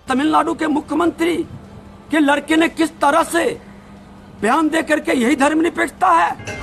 तमिलनाडु के मुख्यमंत्री के लड़के ने किस तरह से बयान दे करके यही धर्मनिरपेक्षता है।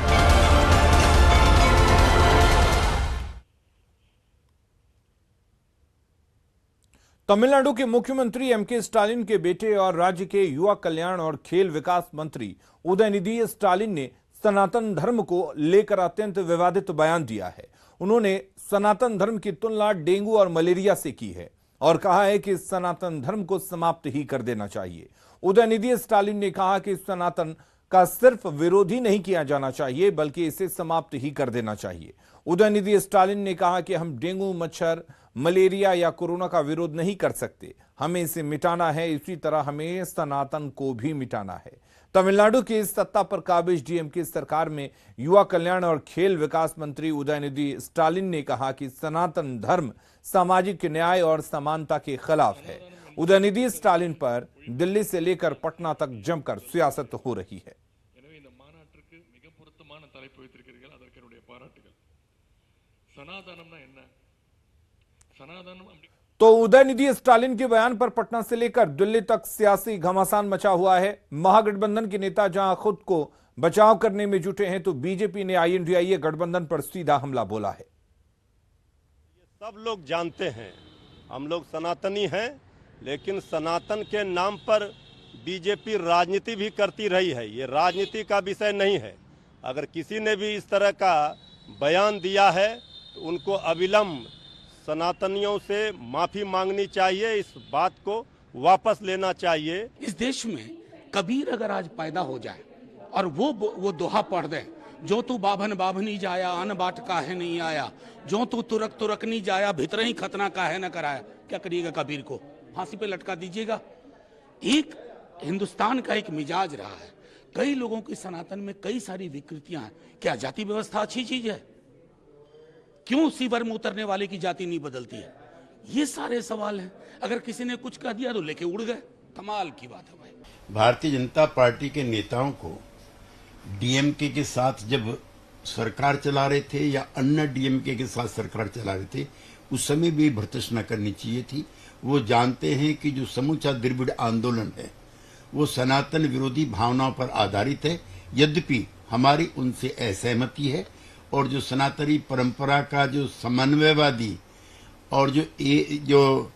तमिलनाडु के मुख्यमंत्री एमके स्टालिन के बेटे और राज्य के युवा कल्याण और खेल विकास मंत्री उदयनिधि स्टालिन ने सनातन धर्म को लेकर अत्यंत विवादित बयान दिया है। उन्होंने सनातन धर्म की तुलना डेंगू और मलेरिया से की है और कहा है कि सनातन धर्म को समाप्त ही कर देना चाहिए। उदयनिधि स्टालिन ने कहा कि सनातन का सिर्फ विरोध ही नहीं किया जाना चाहिए बल्कि इसे समाप्त ही कर देना चाहिए। उदयनिधि स्टालिन ने कहा कि हम डेंगू, मच्छर, मलेरिया या कोरोना का विरोध नहीं कर सकते, हमें इसे मिटाना है। इसी तरह हमें सनातन को भी मिटाना है। तमिलनाडु की सत्ता पर काबिज डीएमके सरकार में युवा कल्याण और खेल विकास मंत्री उदयनिधि स्टालिन ने कहा कि सनातन धर्म सामाजिक न्याय और समानता के खिलाफ है। उदयनिधि स्टालिन पर दिल्ली से लेकर पटना तक जमकर सियासत हो रही है। तो उदयनिधि स्टालिन के बयान पर पटना से लेकर दिल्ली तक सियासी घमासान मचा हुआ है। महागठबंधन के नेता जहां खुद को बचाव करने में जुटे हैं तो बीजेपी ने INDIA गठबंधन पर सीधा हमला बोला है। सब लोग जानते हैं हम लोग सनातनी हैं, लेकिन सनातन के नाम पर बीजेपी राजनीति भी करती रही है। ये राजनीति का विषय नहीं है। अगर किसी ने भी इस तरह का बयान दिया है तो उनको अविलंब सनातनियों से माफी मांगनी चाहिए, इस बात को वापस लेना चाहिए। इस देश में कबीर अगर आज पैदा हो जाए और वो दोहा पढ़ दे, जो तू बाभन बाभनी जाया अन बाट काहे नहीं आया, जो तू तुरक तुरक नहीं जाया भीतर ही खतना काहे न कराया, क्या करिएगा कबीर को? फांसी पे लटका दीजिएगा। एक हिंदुस्तान का एक मिजाज रहा है, कई लोगों की सनातन में कई सारी विकृतियां हैं। क्या जाति व्यवस्था अच्छी चीज है? क्यों सीवर में उतरने वाले की जाति नहीं बदलती है? ये सारे सवाल हैं। अगर किसी ने कुछ कह दिया तो लेके उड़ गए। कमाल की बात है भाई। भारतीय जनता पार्टी के नेताओं को डीएमके के साथ जब सरकार चला रहे थे या अन्य डीएमके के साथ सरकार चला रहे थे, उस समय भी भर्त्सना करनी चाहिए थी। वो जानते हैं कि जो समूचा द्रविड़ आंदोलन है वो सनातन विरोधी भावनाओं पर आधारित है। यद्यपि हमारी उनसे असहमति है और जो सनातनी परंपरा का जो समन्वयवादी और जो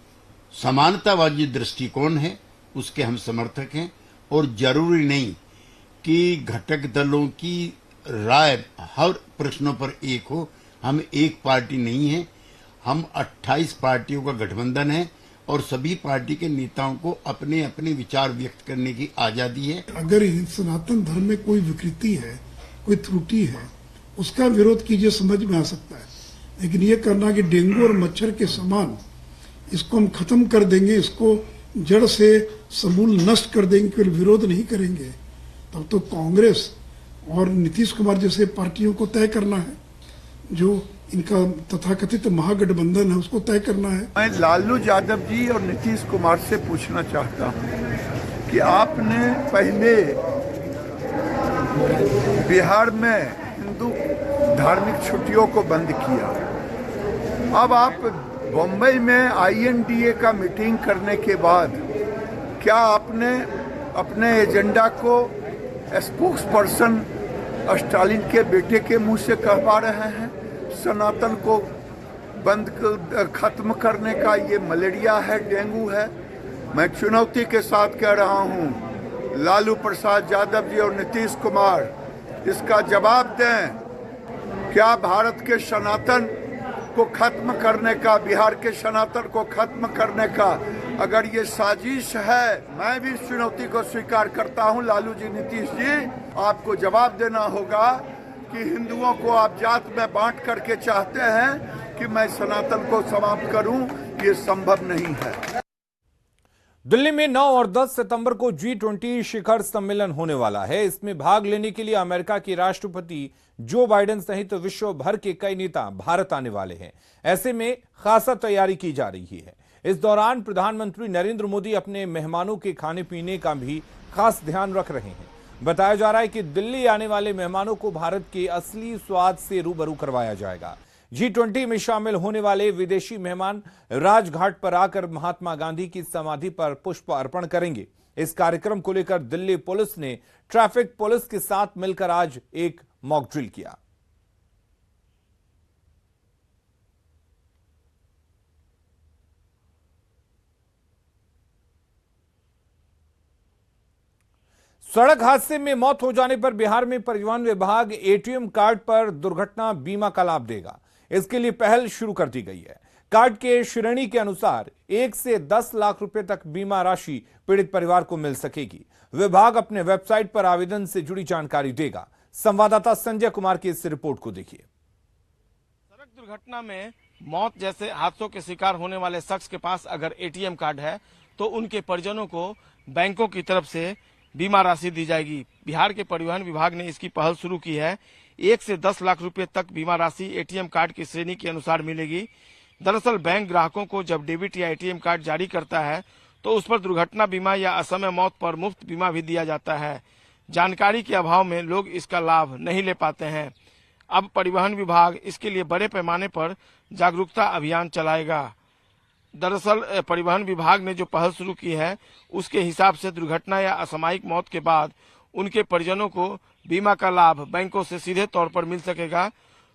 समानतावादी दृष्टिकोण है उसके हम समर्थक हैं। और जरूरी नहीं कि घटक दलों की राय हर प्रश्नों पर एक हो। हम एक पार्टी नहीं है, हम 28 पार्टियों का गठबंधन है और सभी पार्टी के नेताओं को अपने अपने विचार व्यक्त करने की आजादी है। अगर सनातन धर्म में कोई विकृति है, कोई त्रुटि है, उसका विरोध कीजिए, समझ में आ सकता है। लेकिन ये करना कि डेंगू और मच्छर के समान इसको हम खत्म कर देंगे, इसको जड़ से समूल नष्ट कर देंगे, फिर विरोध नहीं करेंगे, तब तो कांग्रेस और नीतीश कुमार जैसे पार्टियों को तय करना है। जो इनका तथाकथित महागठबंधन है उसको तय करना है। मैं लालू यादव जी और नीतीश कुमार से पूछना चाहता हूं कि आपने पहले बिहार में हिंदू धार्मिक छुट्टियों को बंद किया, अब आप बम्बई में INDA का मीटिंग करने के बाद क्या आपने अपने एजेंडा को स्पोक्स पर्सन स्टालिन के बेटे के मुंह से कहवा रहे हैं? सनातन को बंद खत्म करने का ये मलेरिया है, डेंगू है। मैं चुनौती के साथ कह रहा हूं, लालू प्रसाद यादव जी और नीतीश कुमार इसका जवाब दें। क्या भारत के सनातन को खत्म करने का, बिहार के सनातन को खत्म करने का अगर ये साजिश है, मैं भी चुनौती को स्वीकार करता हूं। लालू जी, नीतीश जी, आपको जवाब देना होगा कि हिंदुओं को आप जात में बांट करके चाहते हैं कि मैं सनातन को समाप्त करूं, ये संभव नहीं है। दिल्ली में 9 और 10 सितंबर को G20 शिखर सम्मेलन होने वाला है। इसमें भाग लेने के लिए अमेरिका के राष्ट्रपति जो बाइडेन सहित विश्व भर के कई नेता भारत आने वाले हैं। ऐसे में खासा तैयारी की जा रही है। इस दौरान प्रधानमंत्री नरेंद्र मोदी अपने मेहमानों के खाने पीने का भी खास ध्यान रख रहे हैं। बताया जा रहा है कि दिल्ली आने वाले मेहमानों को भारत के असली स्वाद से रूबरू करवाया जाएगा। G20 में शामिल होने वाले विदेशी मेहमान राजघाट पर आकर महात्मा गांधी की समाधि पर पुष्प अर्पण करेंगे। इस कार्यक्रम को लेकर दिल्ली पुलिस ने ट्रैफिक पुलिस के साथ मिलकर आज एक मॉक ड्रिल किया। सड़क हादसे में मौत हो जाने पर बिहार में परिवहन विभाग एटीएम कार्ड पर दुर्घटना बीमा का लाभ देगा। इसके लिए पहल शुरू कर दी गई है। कार्ड के श्रेणी के अनुसार 1 से 10 लाख रुपए तक बीमा राशि पीड़ित परिवार को मिल सकेगी। विभाग अपने वेबसाइट पर आवेदन से जुड़ी जानकारी देगा। संवाददाता संजय कुमार की इस रिपोर्ट को देखिए। सड़क दुर्घटना में मौत जैसे हादसों के शिकार होने वाले शख्स के पास अगर एटीएम कार्ड है तो उनके परिजनों को बैंकों की तरफ से बीमा राशि दी जाएगी। बिहार के परिवहन विभाग ने इसकी पहल शुरू की है। 1 से 10 लाख रुपए तक बीमा राशि एटीएम कार्ड की श्रेणी के अनुसार मिलेगी। दरअसल बैंक ग्राहकों को जब डेबिट या एटीएम कार्ड जारी करता है तो उस पर दुर्घटना बीमा या असमय मौत पर मुफ्त बीमा भी दिया जाता है। जानकारी के अभाव में लोग इसका लाभ नहीं ले पाते हैं। अब परिवहन विभाग इसके लिए बड़े पैमाने पर जागरूकता अभियान चलाएगा। दरअसल परिवहन विभाग ने जो पहल शुरू की है उसके हिसाब से दुर्घटना या असामयिक मौत के बाद उनके परिजनों को बीमा का लाभ बैंकों से सीधे तौर पर मिल सकेगा।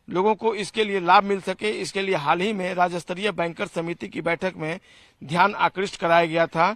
लोगों को इसके लिए लाभ मिल सके, इसके लिए हाल ही में राज्य स्तरीय बैंकर समिति की बैठक में ध्यान आकृष्ट कराया गया था।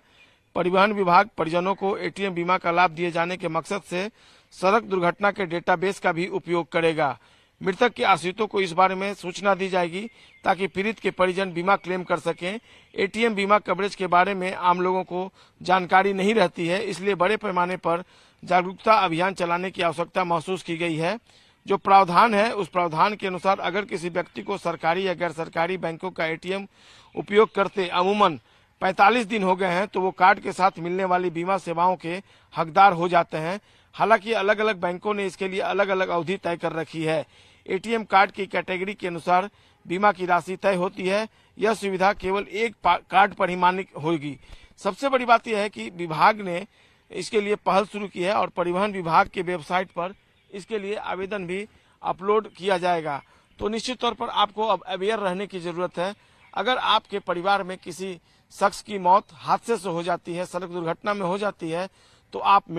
परिवहन विभाग परिजनों को एटीएम बीमा का लाभ दिए जाने के मकसद से सड़क दुर्घटना के डेटाबेस का भी उपयोग करेगा। मृतक के आश्रितों को इस बारे में सूचना दी जाएगी ताकि पीड़ित के परिजन बीमा क्लेम कर सकें। एटीएम बीमा कवरेज के बारे में आम लोगों को जानकारी नहीं रहती है, इसलिए बड़े पैमाने पर जागरूकता अभियान चलाने की आवश्यकता महसूस की गई है। जो प्रावधान है उस प्रावधान के अनुसार अगर किसी व्यक्ति को सरकारी या गैर सरकारी बैंकों का एटीएम उपयोग करते अमूमन 45 दिन हो गए हैं तो वो कार्ड के साथ मिलने वाली बीमा सेवाओं के हकदार हो जाते हैं। हालांकि अलग अलग बैंकों ने इसके लिए अलग अलग अवधि तय कर रखी है। एटीएम कार्ड की कैटेगरी के अनुसार बीमा की राशि तय होती है। यह सुविधा केवल एक कार्ड पर ही मान्य होगी। सबसे बड़ी बात यह है कि विभाग ने इसके लिए पहल शुरू की है और परिवहन विभाग के वेबसाइट पर इसके लिए आवेदन भी अपलोड किया जाएगा। तो निश्चित तौर पर आपको अब अवेयर रहने की जरूरत है। अगर आपके परिवार में किसी शख्स की मौत हादसे से हो जाती है, सड़क दुर्घटना में हो जाती है, तो आप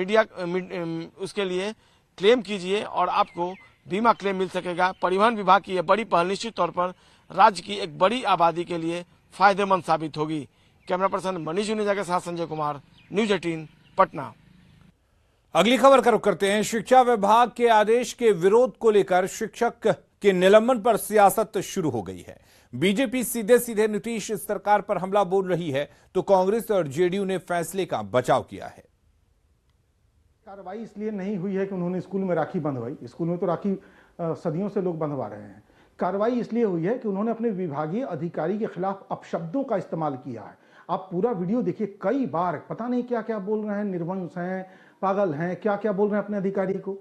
उसके लिए क्लेम कीजिए और आपको बीमा क्लेम मिल सकेगा। परिवहन विभाग की यह बड़ी पहल निश्चित तौर पर राज्य की एक बड़ी आबादी के लिए फायदेमंद साबित होगी। कैमरा पर्सन मनीष जुनेजा के साथ संजय कुमार, न्यूज 18 पटना। अगली खबर का रुख करते हैं। शिक्षा विभाग के आदेश के विरोध को लेकर शिक्षक के निलंबन पर सियासत शुरू हो गई है। बीजेपी सीधे सीधे नीतीश सरकार पर हमला बोल रही है तो कांग्रेस और जेडीयू ने फैसले का बचाव किया है। कार्रवाई इसलिए नहीं हुई है कि उन्होंने स्कूल में राखी बंधवाई। स्कूल में तो राखी सदियों से लोग बंधवा रहे हैं। कार्रवाई इसलिए हुई है कि उन्होंने अपने विभागीय अधिकारी के खिलाफ अपशब्दों का इस्तेमाल किया है। आप पूरा वीडियो देखिए, कई बार पता नहीं क्या क्या बोल रहे हैं, निर्वंश हैं, पागल हैं, क्या क्या बोल रहे हैं अपने अधिकारी को।